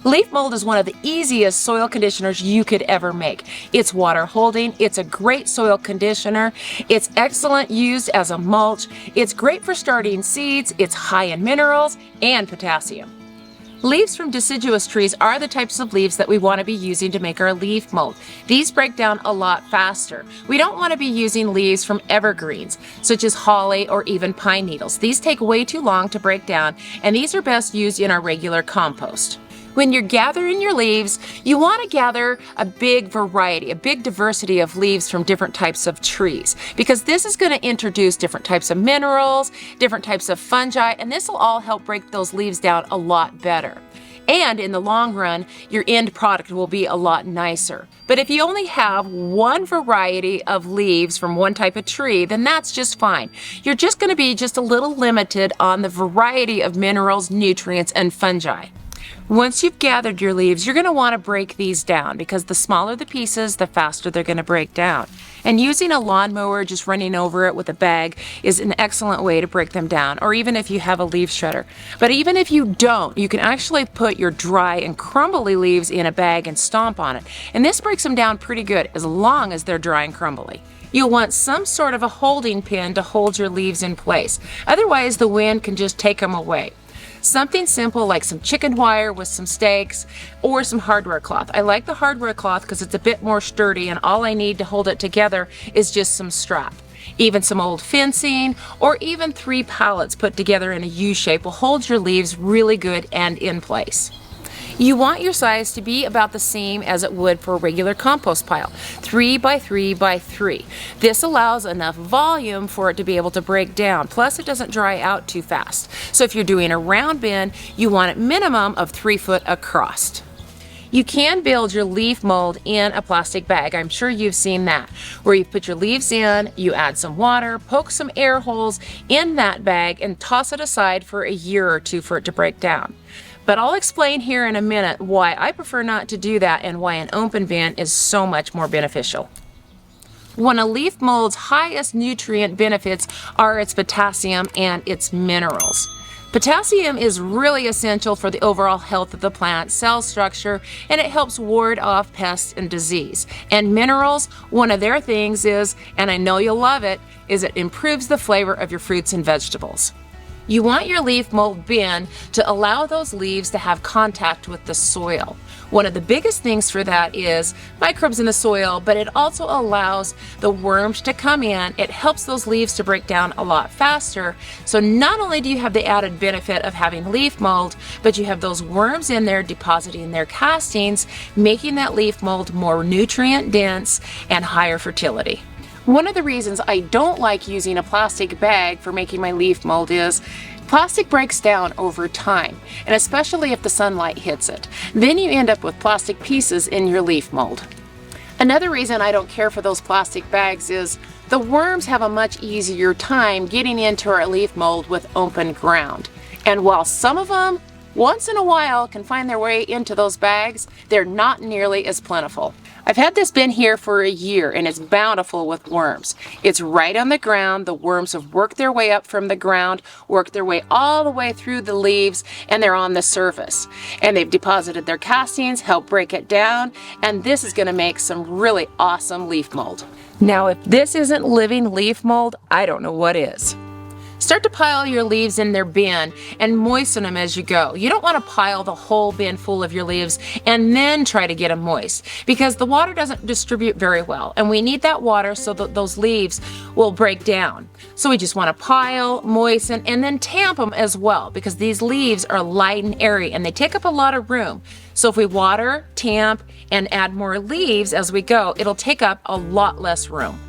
Leaf mold is one of the easiest soil conditioners you could ever make. It's water holding, it's a great soil conditioner, it's excellent used as a mulch, it's great for starting seeds, it's high in minerals and potassium. Leaves from deciduous trees are the types of leaves that we want to be using to make our leaf mold. These break down a lot faster. We don't want to be using leaves from evergreens, such as holly or even pine needles. These take way too long to break down, and these are best used in our regular compost. When you're gathering your leaves, you want to gather a big variety, a big diversity of leaves from different types of trees, because this is going to introduce different types of minerals, different types of fungi, and this will all help break those leaves down a lot better. And in the long run, your end product will be a lot nicer. But if you only have one variety of leaves from one type of tree, then that's just fine. You're just going to be just a little limited on the variety of minerals, nutrients, and fungi. Once you've gathered your leaves, you're going to want to break these down, because the smaller the pieces, the faster they're going to break down. And using a lawnmower, just running over it with a bag, is an excellent way to break them down, or even if you have a leaf shredder. But even if you don't, you can actually put your dry and crumbly leaves in a bag and stomp on it. And this breaks them down pretty good, as long as they're dry and crumbly. You'll want some sort of a holding pin to hold your leaves in place. Otherwise, the wind can just take them away. Something simple like some chicken wire with some stakes or some hardware cloth. I like the hardware cloth because it's a bit more sturdy, and all I need to hold it together is just some strap. Even some old fencing or even 3 pallets put together in a U shape will hold your leaves really good and in place. You want your size to be about the same as it would for a regular compost pile, 3 by 3 by 3. This allows enough volume for it to be able to break down, plus it doesn't dry out too fast. So if you're doing a round bin, you want a minimum of 3 foot across. You can build your leaf mold in a plastic bag. I'm sure you've seen that, where you put your leaves in, you add some water, poke some air holes in that bag, and toss it aside for a year or 2 for it to break down. But I'll explain here in a minute why I prefer not to do that and why an open bin is so much more beneficial. One of leaf mold's highest nutrient benefits are its potassium and its minerals. Potassium is really essential for the overall health of the plant, cell structure, and it helps ward off pests and disease. And minerals, one of their things is, and I know you'll love it, is it improves the flavor of your fruits and vegetables. You want your leaf mold bin to allow those leaves to have contact with the soil. One of the biggest things for that is microbes in the soil, but it also allows the worms to come in. It helps those leaves to break down a lot faster. So not only do you have the added benefit of having leaf mold, but you have those worms in there depositing their castings, making that leaf mold more nutrient dense and higher fertility. One of the reasons I don't like using a plastic bag for making my leaf mold is plastic breaks down over time, and especially if the sunlight hits it. Then you end up with plastic pieces in your leaf mold. Another reason I don't care for those plastic bags is the worms have a much easier time getting into our leaf mold with open ground. And while some of them, once in a while, can find their way into those bags, they're not nearly as plentiful. I've had this bin here for a year, and it's bountiful with worms. It's right on the ground. The worms have worked their way up from the ground, worked their way all the way through the leaves, and they're on the surface. And they've deposited their castings, helped break it down, and this is going to make some really awesome leaf mold. Now, if this isn't living leaf mold, I don't know what is. Start to pile your leaves in their bin and moisten them as you go. You don't want to pile the whole bin full of your leaves and then try to get them moist, because the water doesn't distribute very well, and we need that water so that those leaves will break down. So we just want to pile, moisten, and then tamp them as well, because these leaves are light and airy and they take up a lot of room. So if we water, tamp, and add more leaves as we go, it'll take up a lot less room.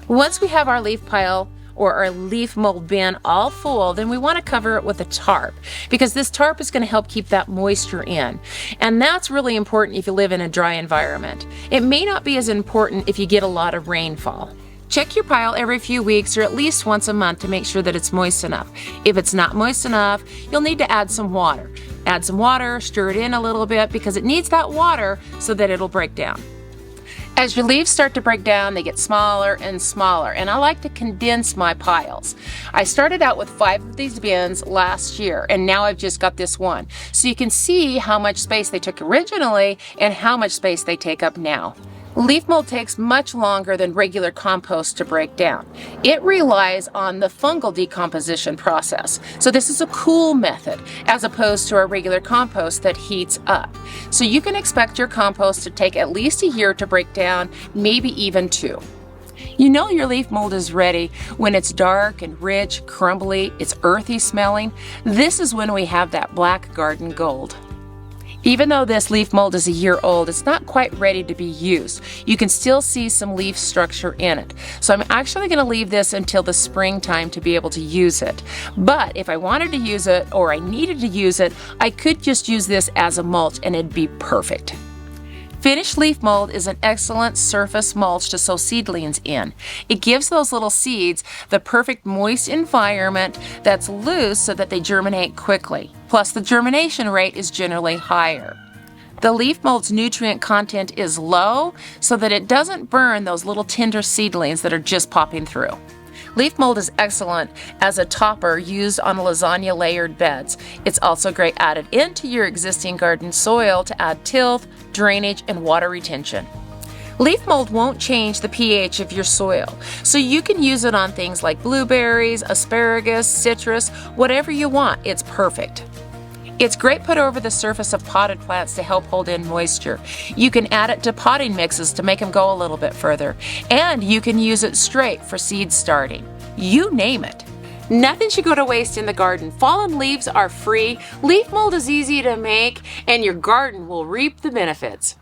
Once we have our leaf pile or our leaf mold bin all full, then we want to cover it with a tarp, because this tarp is going to help keep that moisture in. And that's really important if you live in a dry environment. It may not be as important if you get a lot of rainfall. Check your pile every few weeks or at least once a month to make sure that it's moist enough. If it's not moist enough, you'll need to add some water. Add some water, stir it in a little bit, because it needs that water so that it'll break down. As your leaves start to break down, they get smaller and smaller, and I like to condense my piles. I started out with 5 of these bins last year, and now I've just got this one. So you can see how much space they took originally and how much space they take up now. Leaf mold takes much longer than regular compost to break down. It relies on the fungal decomposition process. So this is a cool method as opposed to our regular compost that heats up. So you can expect your compost to take at least a year to break down, maybe even 2. You know your leaf mold is ready when it's dark and rich, crumbly, it's earthy smelling. This is when we have that black garden gold. Even though this leaf mold is a year old, it's not quite ready to be used. You can still see some leaf structure in it. So I'm actually going to leave this until the springtime to be able to use it. But if I wanted to use it or I needed to use it, I could just use this as a mulch and it'd be perfect. Finished leaf mold is an excellent surface mulch to sow seedlings in. It gives those little seeds the perfect moist environment that's loose so that they germinate quickly. Plus, the germination rate is generally higher. The leaf mold's nutrient content is low so that it doesn't burn those little tender seedlings that are just popping through. Leaf mold is excellent as a topper used on lasagna layered beds. It's also great added into your existing garden soil to add tilth, drainage, and water retention. Leaf mold won't change the pH of your soil, so you can use it on things like blueberries, asparagus, citrus, whatever you want. It's perfect. It's great put over the surface of potted plants to help hold in moisture. You can add it to potting mixes to make them go a little bit further. And you can use it straight for seed starting. You name it. Nothing should go to waste in the garden. Fallen leaves are free, leaf mold is easy to make, and your garden will reap the benefits.